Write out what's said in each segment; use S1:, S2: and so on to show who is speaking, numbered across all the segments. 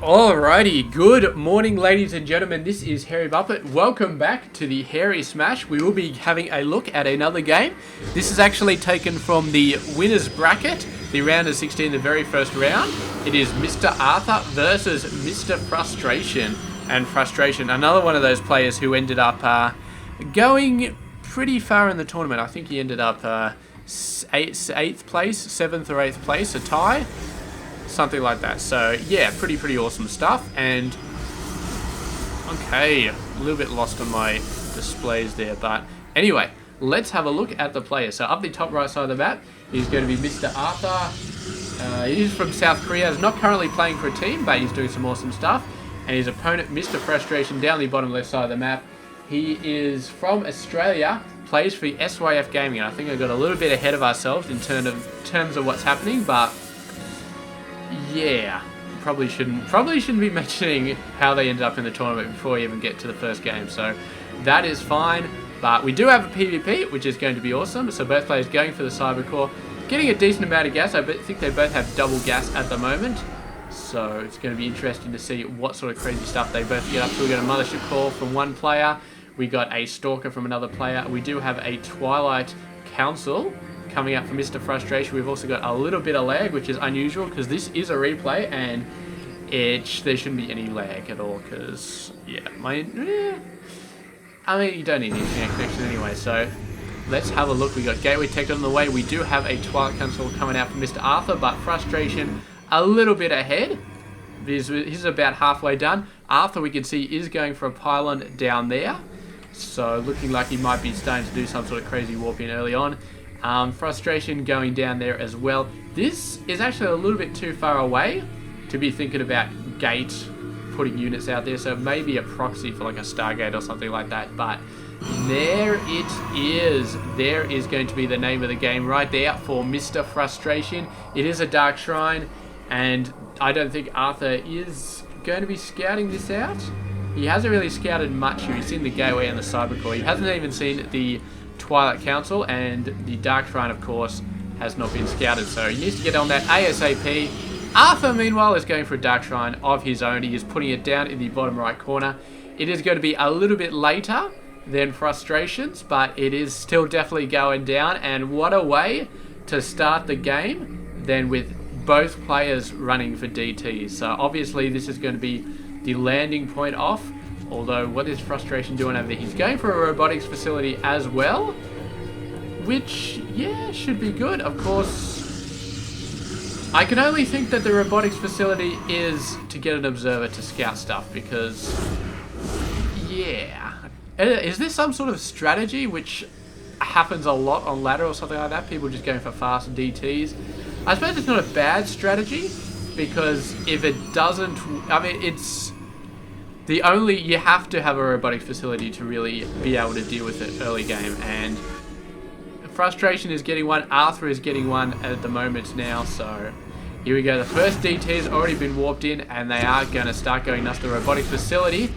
S1: Alrighty, good morning ladies and gentlemen, this is Harry Buppet. Welcome back to the Hairy Smash. We will be having a look at another game. This is actually taken from the winners bracket, the round of 16, the very first round. It is Mr. Arthur versus Mr. Frustration. And Frustration, another one of those players who ended up going pretty far in the tournament. I think he ended up 8th place, 7th or 8th place, a tie. Something like that. So yeah, pretty awesome stuff. And okay, a little bit lost on my displays there, but anyway, let's have a look at the player. So up the top right side of the map is going to be Mr. Arthur. He's from South Korea. He's not currently playing for a team, but he's doing some awesome stuff. And his opponent, Mr. Frustration, down the bottom left side of the map. He is from Australia, plays for SYF Gaming. And I think I got a little bit ahead of ourselves in terms of what's happening, but yeah, probably shouldn't be mentioning how they ended up in the tournament before we even get to the first game. So that is fine. But we do have a PvP, which is going to be awesome. So both players going for the Cybercore, getting a decent amount of gas. I think they both have double gas at the moment. So it's going to be interesting to see what sort of crazy stuff they both get up to. We got a Mothership Call from one player. We got a Stalker from another player. We do have a Twilight Council coming up for Mr. Frustration. We've also got a little bit of lag, which is unusual because this is a replay and there shouldn't be any lag at all because, yeah, I mean, you don't need an internet connection anyway, so let's have a look. We got Gateway Tech on the way. We do have a Twilight Council coming out for Mr. Arthur, but Frustration a little bit ahead. He's about halfway done. Arthur, we can see, is going for a pylon down there, so looking like he might be starting to do some sort of crazy warp in early on. Frustration going down there as well. This is actually a little bit too far away to be thinking about gate putting units out there, so maybe a proxy for like a Stargate or something like that. But there it is. There is going to be the name of the game right there for Mr. Frustration. It is a Dark Shrine, and I don't think Arthur is going to be scouting this out. He hasn't really scouted much here. He's seen the Gateway and the Cybercore. He hasn't even seen the Twilight Council, and the Dark Shrine, of course, has not been scouted, so he needs to get on that ASAP. Arthur, meanwhile, is going for a Dark Shrine of his own. He is putting it down in the bottom right corner. It is going to be a little bit later than Frustrations, but it is still definitely going down, and what a way to start the game than with both players running for DTs. So obviously this is going to be the landing point off. Although, what is Frustration doing over there? He's going for a robotics facility as well, which, yeah, should be good. Of course, I can only think that the robotics facility is to get an observer to scout stuff, because, yeah. Is this some sort of strategy which happens a lot on ladder or something like that? People just going for fast DTs. I suppose it's not a bad strategy, because if it doesn't, I mean, you have to have a robotic facility to really be able to deal with it early game, and Frustration is getting one, Arthur is getting one at the moment now, so here we go. The first DT has already been warped in, and they are going to start going nuts. The robotic facility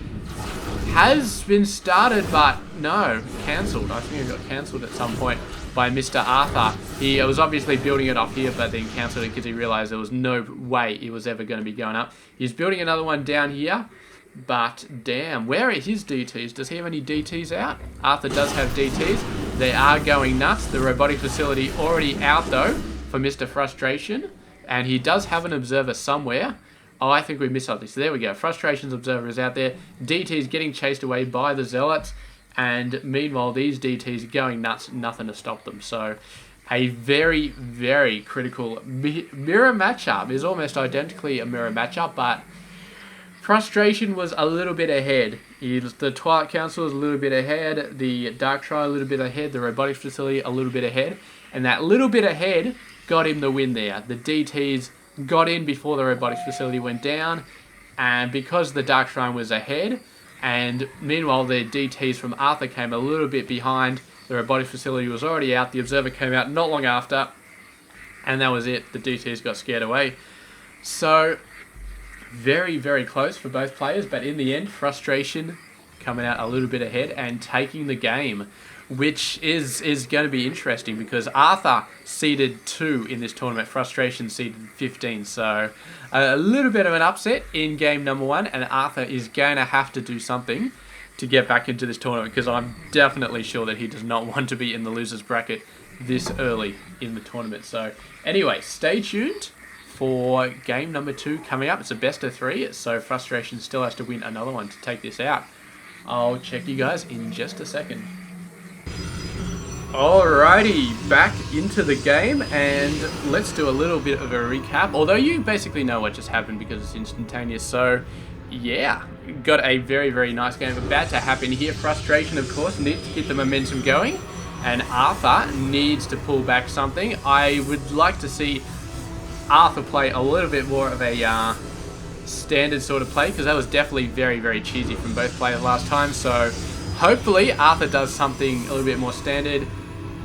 S1: has been started, but no, cancelled. I think it got cancelled at some point by Mr. Arthur. He was obviously building it off here, but then cancelled it because he realised there was no way it was ever going to be going up. He's building another one down here. But damn, where are his DTs? Does he have any DTs out? Arthur does have DTs. They are going nuts. The robotic facility already out though for Mr. Frustration. And he does have an observer somewhere. Oh, I think we missed something. So there we go. Frustration's observer is out there. DT's getting chased away by the Zealots. And meanwhile, these DTs going nuts. Nothing to stop them. So a very critical mirror matchup. Is almost identically a mirror matchup, but Frustration was a little bit ahead. The Twilight Council was a little bit ahead. The Dark Shrine a little bit ahead. The Robotics Facility a little bit ahead. And that little bit ahead got him the win there. The DTs got in before the Robotics Facility went down. And because the Dark Shrine was ahead, and meanwhile the DTs from Arthur came a little bit behind, the Robotics Facility was already out. The Observer came out not long after. And that was it. The DTs got scared away. So very close for both players, but in the end, Frustration coming out a little bit ahead and taking the game. which is going to be interesting because Arthur seeded 2 in this tournament. Frustration seeded 15. So a little bit of an upset in game number 1, and Arthur is going to have to do something to get back into this tournament because I'm definitely sure that he does not want to be in the losers bracket this early in the tournament. So anyway, stay tuned for game number 2 coming up. It's a best of 3, so Frustration still has to win another one to take this out. I'll check you guys in just a second. Alrighty, back into the game, and let's do a little bit of a recap. Although you basically know what just happened because it's instantaneous. So, yeah, got a very, very nice game about to happen here. Frustration, of course, needs to get the momentum going, and Arthur needs to pull back something. I would like to see Arthur play a little bit more of a standard sort of play because that was definitely very, very cheesy from both players last time. So, hopefully, Arthur does something a little bit more standard.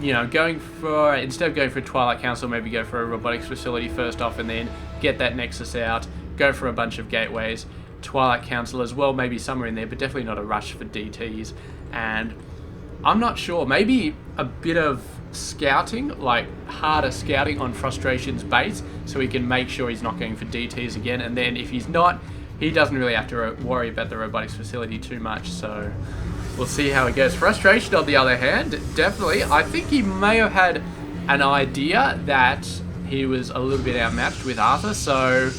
S1: You know, instead of going for a Twilight Council, maybe go for a Robotics Facility first off and then get that Nexus out, go for a bunch of Gateways, Twilight Council as well, maybe somewhere in there, but definitely not a rush for DTs. And I'm not sure, maybe a bit of scouting, like harder scouting on Frustration's base, so he can make sure he's not going for DTs again. And then if he's not, he doesn't really have to worry about the Robotics Facility too much, so we'll see how it goes. Frustration, on the other hand, definitely, I think he may have had an idea that he was a little bit outmatched with Arthur, so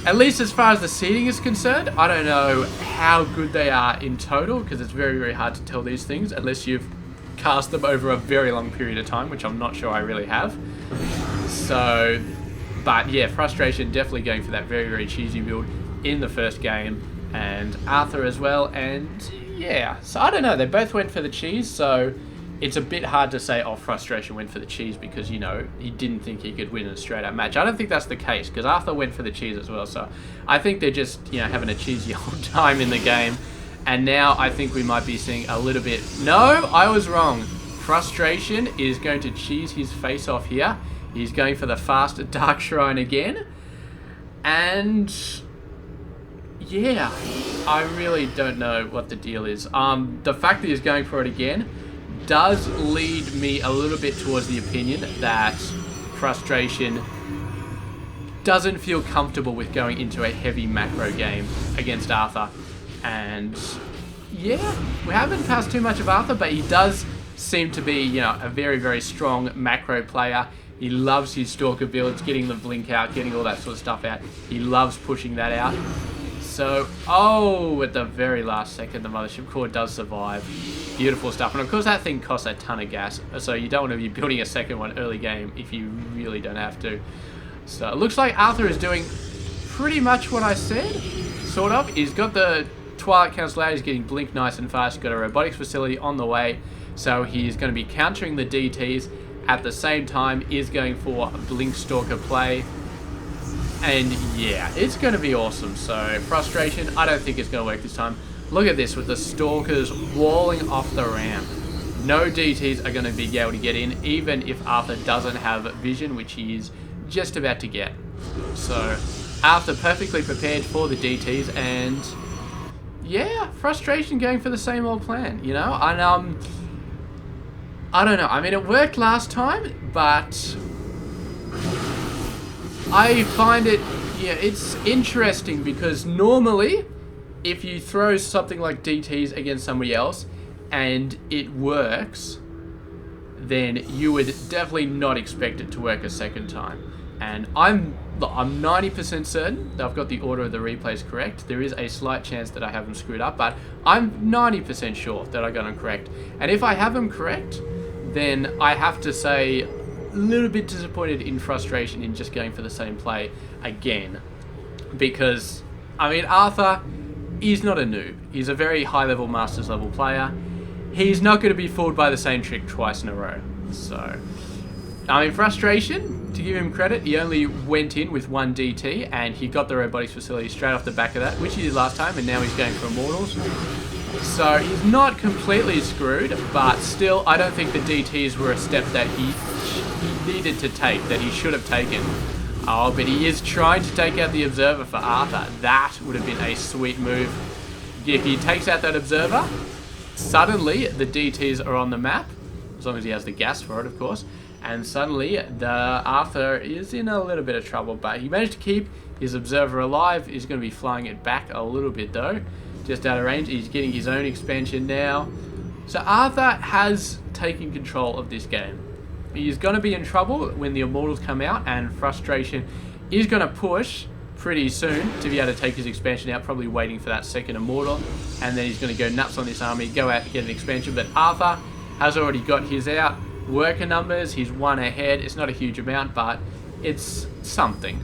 S1: at least as far as the seeding is concerned, I don't know how good they are in total, because it's very, very hard to tell these things unless you've cast them over a very long period of time, which I'm not sure I really have. So, but yeah, Frustration definitely going for that very, very cheesy build in the first game, and Arthur as well, and yeah, so I don't know, they both went for the cheese, so it's a bit hard to say, oh, Frustration went for the cheese because, you know, he didn't think he could win a straight-up match. I don't think that's the case, because Arthur went for the cheese as well, so I think they're just, you know, having a cheesy old time in the game, and now I think we might be seeing a little bit... No, I was wrong. Frustration is going to cheese his face off here. He's going for the fast Dark Shrine again, and... yeah, I really don't know what the deal is. The fact that he's going for it again does lead me a little bit towards the opinion that Frustration doesn't feel comfortable with going into a heavy macro game against Arthur. And yeah, we haven't passed too much of Arthur, but he does seem to be, you know, a very, very strong macro player. He loves his Stalker builds, getting the blink out, getting all that sort of stuff out. He loves pushing that out. So, oh, at the very last second, the Mothership Core does survive. Beautiful stuff. And of course, that thing costs a ton of gas. So you don't want to be building a second one early game if you really don't have to. So it looks like Arthur is doing pretty much what I said, sort of. He's got the Twilight Council out. He's getting blink nice and fast. He's got a Robotics Facility on the way. So he's going to be countering the DTs. At the same time, is going for a Blink Stalker play. And yeah, it's going to be awesome. So Frustration, I don't think it's going to work this time. Look at this with the Stalkers walling off the ramp. No DTs are going to be able to get in, even if Arthur doesn't have vision, which he is just about to get. So Arthur perfectly prepared for the DTs, and yeah, Frustration going for the same old plan, you know? And I don't know. I mean, it worked last time, but I find it, yeah, it's interesting because normally if you throw something like DTs against somebody else and it works, then you would definitely not expect it to work a second time. And I'm 90% certain that I've got the order of the replays correct. There is a slight chance that I have them screwed up, but I'm 90% sure that I got them correct. And if I have them correct, then I have to say a little bit disappointed in Frustration in just going for the same play again. Because, I mean, Arthur is not a noob. He's a very high-level Masters level player. He's not going to be fooled by the same trick twice in a row. So, I mean, Frustration, to give him credit, he only went in with one DT and he got the Robotics Facility straight off the back of that, which he did last time, and now he's going for Immortals. So he's not completely screwed, but still, I don't think the DTs were a step that he needed to take, that he should have taken. Oh, but he is trying to take out the Observer for Arthur. That would have been a sweet move. If he takes out that Observer, suddenly the DTs are on the map, as long as he has the gas for it, of course. And suddenly the Arthur is in a little bit of trouble, but he managed to keep his observer alive. He's going to be flying it back a little bit though, just out of range. He's getting his own expansion now. So Arthur has taken control of this game. He's going to be in trouble when the Immortals come out, and Frustration is going to push pretty soon to be able to take his expansion out, probably waiting for that second Immortal, and then he's going to go nuts on this army, go out and get an expansion. But Arthur has already got his out. Worker numbers, he's one ahead. It's not a huge amount, but it's something.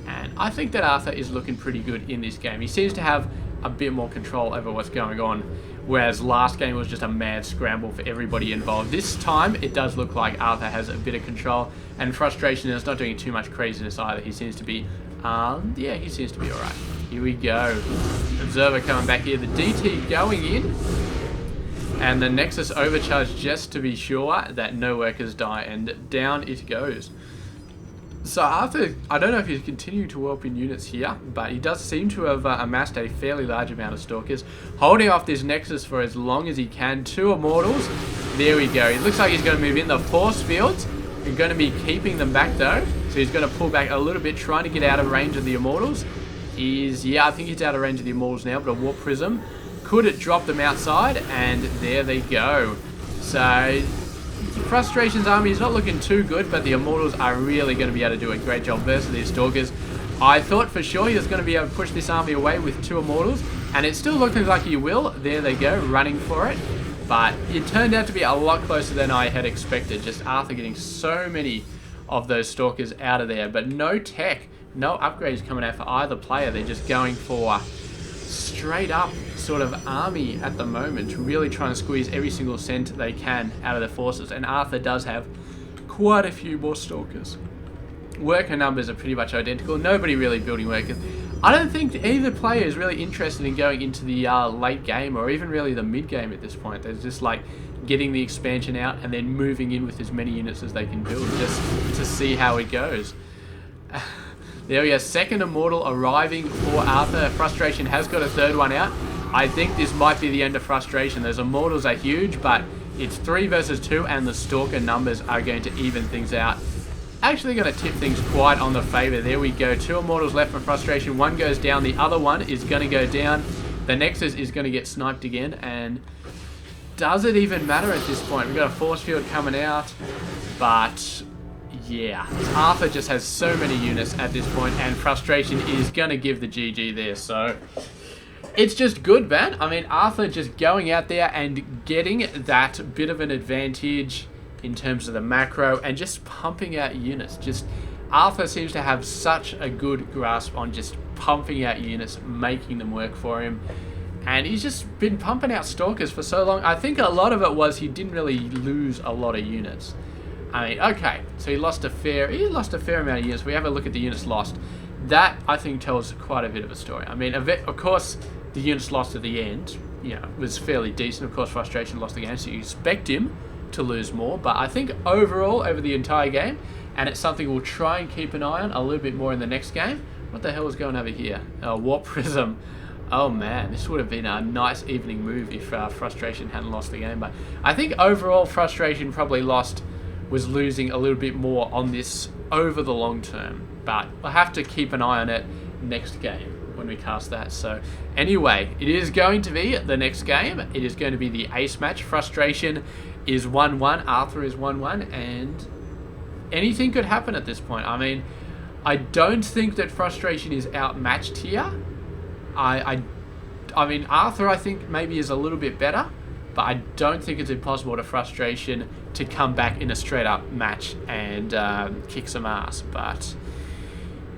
S1: And I think that Arthur is looking pretty good in this game. He seems to have a bit more control over what's going on, whereas last game was just a mad scramble for everybody involved. This time, it does look like Arthur has a bit of control, and Frustration is not doing too much craziness either. He seems to be, yeah, he seems to be alright. Here we go. Observer coming back here. The DT going in. And the Nexus overcharged just to be sure that no workers die, and down it goes. So Arthur, I don't know if he's continuing to warp in units here, but he does seem to have amassed a fairly large amount of Stalkers, holding off this Nexus for as long as he can. 2 Immortals, there we go. It looks like he's going to move in the force fields. He's going to be keeping them back though, so he's going to pull back a little bit, trying to get out of range of the Immortals. Yeah, I think he's out of range of the Immortals now, but a Warp Prism could it drop them outside, and there they go. So Frustration's army is not looking too good, but the Immortals are really going to be able to do a great job versus these Stalkers. I thought for sure he was going to be able to push this army away with 2 Immortals, and it's still looking like he will. There they go, running for it. But it turned out to be a lot closer than I had expected. Just Arthur getting so many of those Stalkers out of there, but no tech, no upgrades coming out for either player. They're just going for straight up sort of army at the moment, really trying to squeeze every single cent they can out of their forces, and Arthur does have quite a few more Stalkers. Worker numbers are pretty much identical, nobody really building workers. I don't think either player is really interested in going into the late game, or even really the mid game at this point. They're just like getting the expansion out and then moving in with as many units as they can build, just to see how it goes. There we go, second Immortal arriving for Arthur. Frustration has got a third one out. I think this might be the end of Frustration. Those Immortals are huge, but it's 3 versus 2, and the Stalker numbers are going to even things out. Actually going to tip things quite on the favor. There we go, 2 Immortals left for Frustration. One goes down, the other one is going to go down. The Nexus is going to get sniped again, and does it even matter at this point? We've got a force field coming out, but yeah, Arthur just has so many units at this point, and Frustration is going to give the GG there. So it's just good, man. I mean, Arthur just going out there and getting that bit of an advantage in terms of the macro and just pumping out units. Just Arthur seems to have such a good grasp on just pumping out units, making them work for him. And he's just been pumping out Stalkers for so long. I think a lot of it was he didn't really lose a lot of units. I mean, okay, so he lost a fair amount of units. We have a look at the units lost. That, I think, tells quite a bit of a story. I mean, of course, the units lost at the end, you know, was fairly decent. Of course, Frustration lost the game, so you expect him to lose more. But I think overall, over the entire game, and it's something we'll try and keep an eye on a little bit more in the next game. What the hell is going over here? Warp Prism. Oh man, this would have been a nice evening move if Frustration hadn't lost the game. But I think overall, Frustration probably was losing a little bit more on this over the long term. But we'll have to keep an eye on it next game when we cast that. So anyway, it is going to be the next game. It is going to be the ace match. Frustration is 1-1, Arthur is 1-1, and anything could happen at this point. I mean, I don't think that Frustration is outmatched here. I mean, Arthur, I think, maybe is a little bit better, but I don't think it's impossible to Frustration to come back in a straight-up match and kick some ass. But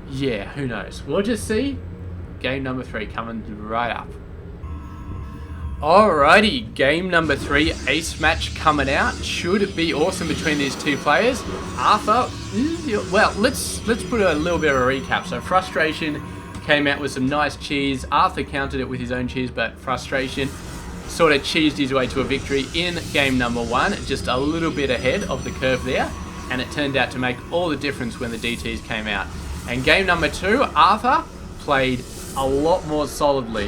S1: yeah, who knows? We'll just see. Game number 3 coming right up. Alrighty, game number 3, ace match coming out. Should be awesome between these two players. Arthur, well, let's put a little bit of a recap. So Frustration came out with some nice cheese. Arthur countered it with his own cheese, but Frustration sort of cheesed his way to a victory in game number 1, just a little bit ahead of the curve there, and it turned out to make all the difference when the DTs came out. And game number 2, Arthur played a lot more solidly.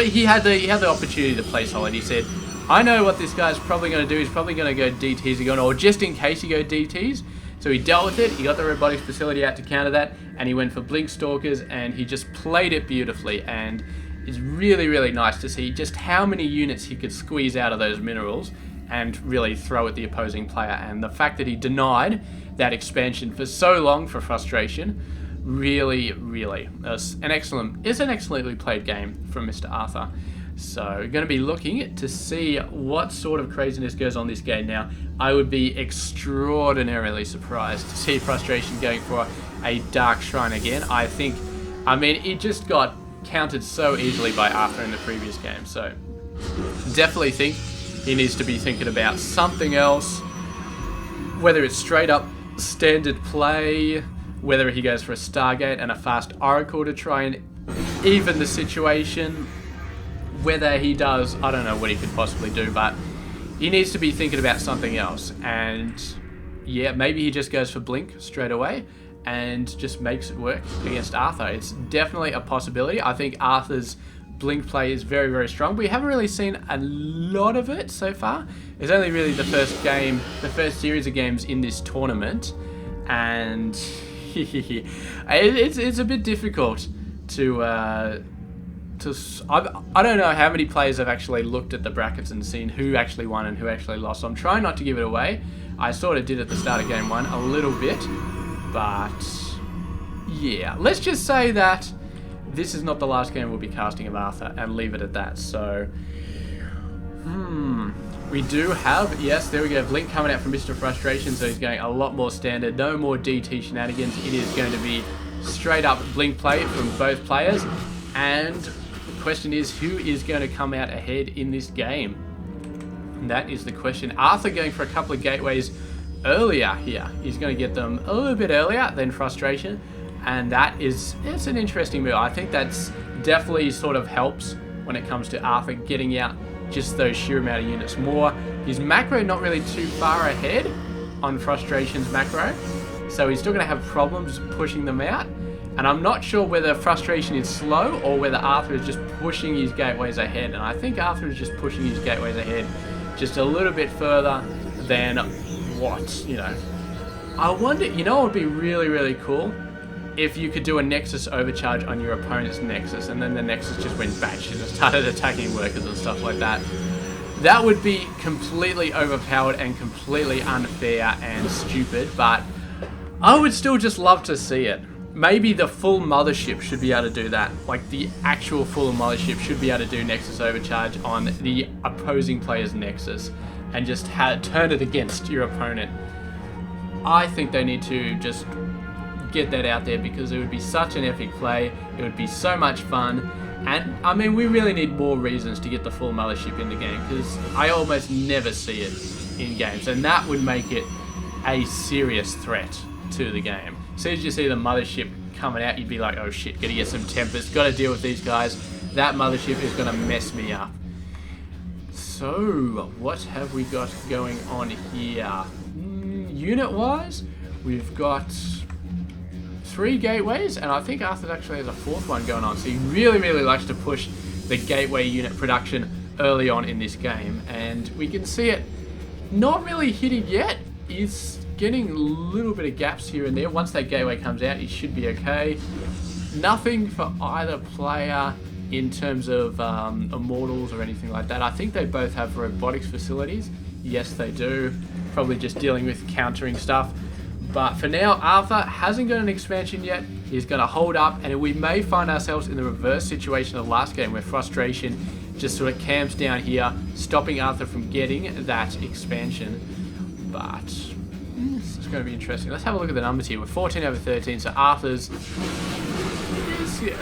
S1: He had the opportunity to play solid. He said, I know what this guy's probably going to do. He's probably going to go DTs again, or just in case he go DTs. So he dealt with it, he got the robotics facility out to counter that, and he went for Blink Stalkers, and he just played it beautifully, and it's really, really nice to see just how many units he could squeeze out of those minerals and really throw at the opposing player. And the fact that he denied that expansion for so long for frustration, really, really, it's an excellently played game from Mr. Arthur. So we're going to be looking to see what sort of craziness goes on this game now. I would be extraordinarily surprised to see frustration going for a Dark Shrine again. I mean, it just got countered so easily by Arthur in the previous game. So definitely think he needs to be thinking about something else, whether it's straight up standard play, whether he goes for a Stargate and a fast Oracle to try and even the situation, whether he does, I don't know what he could possibly do, but he needs to be thinking about something else. And yeah, maybe he just goes for Blink straight away and just makes it work against Arthur. It's definitely a possibility. I think Arthur's Blink play is very, very strong. We haven't really seen a lot of it so far. It's only really the first game, the first series of games in this tournament, and it's a bit difficult to I don't know how many players have actually looked at the brackets and seen who actually won and who actually lost. So I'm trying not to give it away. I sort of did at the start of game one a little bit, but yeah, let's just say that this is not the last game we'll be casting of Arthur and leave it at that. So we do have, yes, there we go, Blink coming out from Mr. Frustration, so he's going a lot more standard, no more DT shenanigans. It is going to be straight up Blink play from both players, and the question is, who is going to come out ahead in this game? And that is the question. Arthur going for a couple of gateways earlier here. He's going to get them a little bit earlier than Frustration, and it's an interesting move. I think that's definitely sort of helps when it comes to Arthur getting out just those sheer amount of units more. His macro not really too far ahead on Frustration's macro, so he's still going to have problems pushing them out. And I'm not sure whether Frustration is slow or whether Arthur is just pushing his gateways ahead. And I think Arthur is just pushing his gateways ahead just a little bit further than what, you know. I wonder, you know what would be really, really cool? If you could do a Nexus overcharge on your opponent's Nexus, and then the Nexus just went batshit and started attacking workers and stuff like that. That would be completely overpowered and completely unfair and stupid, but I would still just love to see it. Maybe the full mothership should be able to do that. Like the actual full mothership should be able to do Nexus overcharge on the opposing player's Nexus and just turn it against your opponent. I think they need to just get that out there because it would be such an epic play. It would be so much fun. And I mean, we really need more reasons to get the full mothership in the game because I almost never see it in games, and that would make it a serious threat to the game. As soon as you see the mothership coming out, you'd be like, oh shit, gotta get some tempers, gotta deal with these guys. That mothership is gonna mess me up. So, what have we got going on here? Unit-wise, we've got 3 gateways, and I think Arthur actually has a 4th one going on. So he really, really likes to push the gateway unit production early on in this game, and we can see it not really hitting yet. He's getting a little bit of gaps here and there. Once that gateway comes out, he should be okay. Nothing for either player in terms of immortals or anything like that. I think they both have robotics facilities. Yes, they do. Probably just dealing with countering stuff. But for now, Arthur hasn't got an expansion yet. He's going to hold up, and we may find ourselves in the reverse situation of last game where Frustration just sort of camps down here, stopping Arthur from getting that expansion. But this is going to be interesting. Let's have a look at the numbers here. We're 14 over 13, so Arthur's...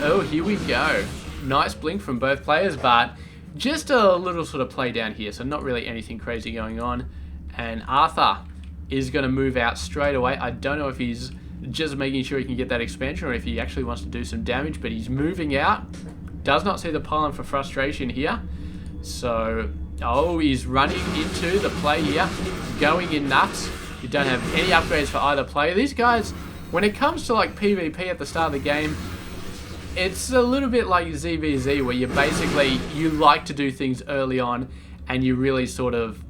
S1: Oh, here we go. Nice blink from both players, but just a little sort of play down here, so not really anything crazy going on. And Arthur is going to move out straight away. I don't know if he's just making sure he can get that expansion or if he actually wants to do some damage, but he's moving out. Does not see the pylon for Frustration here. So, oh, he's running into the play here, going in nuts. You don't have any upgrades for either player. These guys, when it comes to like PvP at the start of the game, it's a little bit like ZVZ where you basically, you like to do things early on and you're really sort of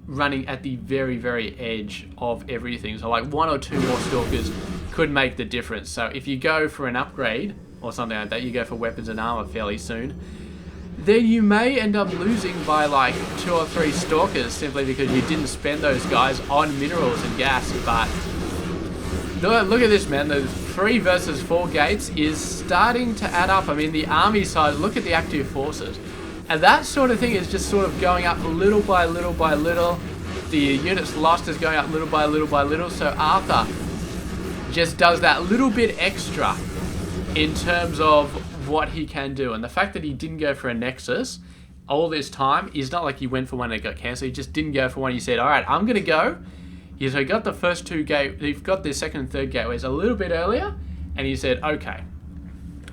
S1: running at the very, very edge of everything. So like 1 or 2 more Stalkers could make the difference. So if you go for an upgrade or something like that, you go for weapons and armor fairly soon, then you may end up losing by like 2 or 3 Stalkers simply because you didn't spend those guys on minerals and gas. But look at this, man. The 3 versus 4 gates is starting to add up. I mean, the army size, look at the active forces. And that sort of thing is just sort of going up little by little by little. The units lost is going up little by little by little. So Arthur just does that little bit extra in terms of what he can do. And the fact that he didn't go for a Nexus all this time is not like he went for one and it got cancelled. He just didn't go for one. He said, all right, I'm going to go. So he got the first 2 gateways. He got the second and third gateways a little bit earlier. And he said, okay,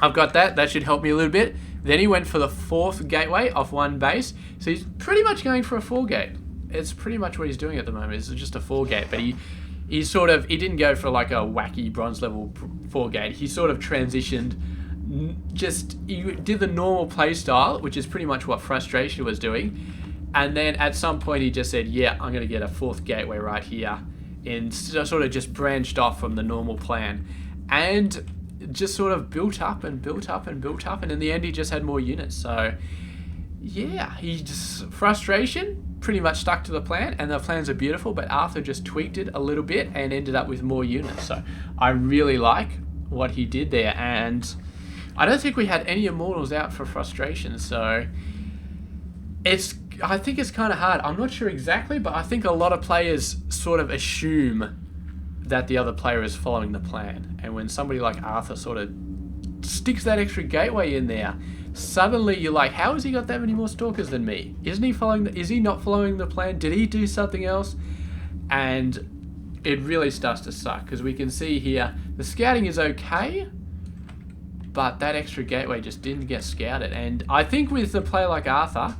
S1: I've got that. That should help me a little bit. Then he went for the 4th gateway off 1 base. So he's pretty much going for a 4 gate. It's pretty much what he's doing at the moment. It's just a 4 gate. But he didn't go for like a wacky bronze level 4 gate. He sort of transitioned. He did the normal play style, which is pretty much what Frustration was doing. And then at some point he just said, yeah, I'm going to get a 4th gateway right here. And sort of just branched off from the normal plan. And just sort of built up and built up and built up, and in the end he just had more units. So yeah, Frustration pretty much stuck to the plan, and the plans are beautiful, but Arthur just tweaked it a little bit and ended up with more units. So I really like what he did there, and I don't think we had any Immortals out for Frustration, so I think it's kind of hard. I'm not sure exactly, but I think a lot of players sort of assume that the other player is following the plan. And when somebody like Arthur sort of sticks that extra gateway in there, suddenly you're like, how has he got that many more Stalkers than me? Is he not following the plan? Did he do something else? And it really starts to suck, because we can see here the scouting is okay, but that extra gateway just didn't get scouted. And I think with a player like Arthur,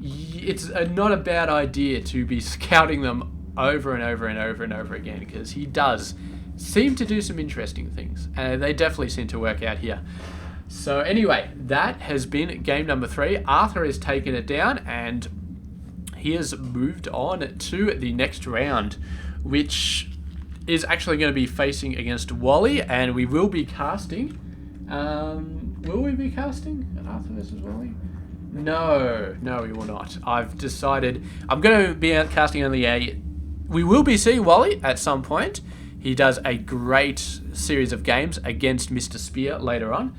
S1: it's not a bad idea to be scouting them over and over and over and over again, because he does seem to do some interesting things, and they definitely seem to work out here. So anyway, that has been game number 3. Arthur has taken it down, and he has moved on to the next round, which is actually going to be facing against Wally, and we will be casting. Will we be casting Arthur versus Wally? No, we will not. I've decided I'm going to be casting only we will be seeing Wally at some point. He does a great series of games against Mr. Spear later on.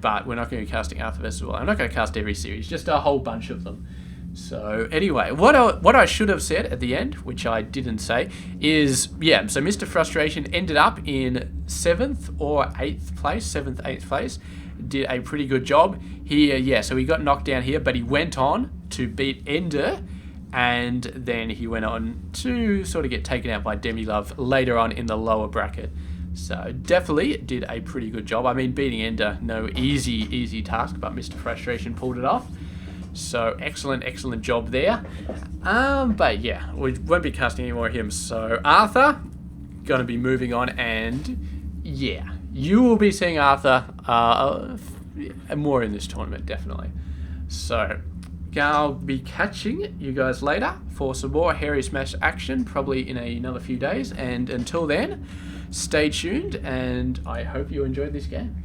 S1: But we're not going to be casting Arthur vs. Wally. I'm not going to cast every series, just a whole bunch of them. So anyway, what I should have said at the end, which I didn't say, is, yeah, so Mr. Frustration ended up in 7th or 8th place, 7th, 8th place. Did a pretty good job here, so he got knocked down here, but he went on to beat Ender, and then he went on to sort of get taken out by Demilove later on in the lower bracket. So definitely did a pretty good job. I mean, beating Ender, no easy task, but Mr. Frustration pulled it off. So excellent job there. But yeah, we won't be casting any more of him. So Arthur, gonna be moving on, and yeah, you will be seeing Arthur more in this tournament, definitely. So I'll be catching you guys later for some more Hairy Smash action, probably in another few days. And until then, stay tuned, and I hope you enjoyed this game.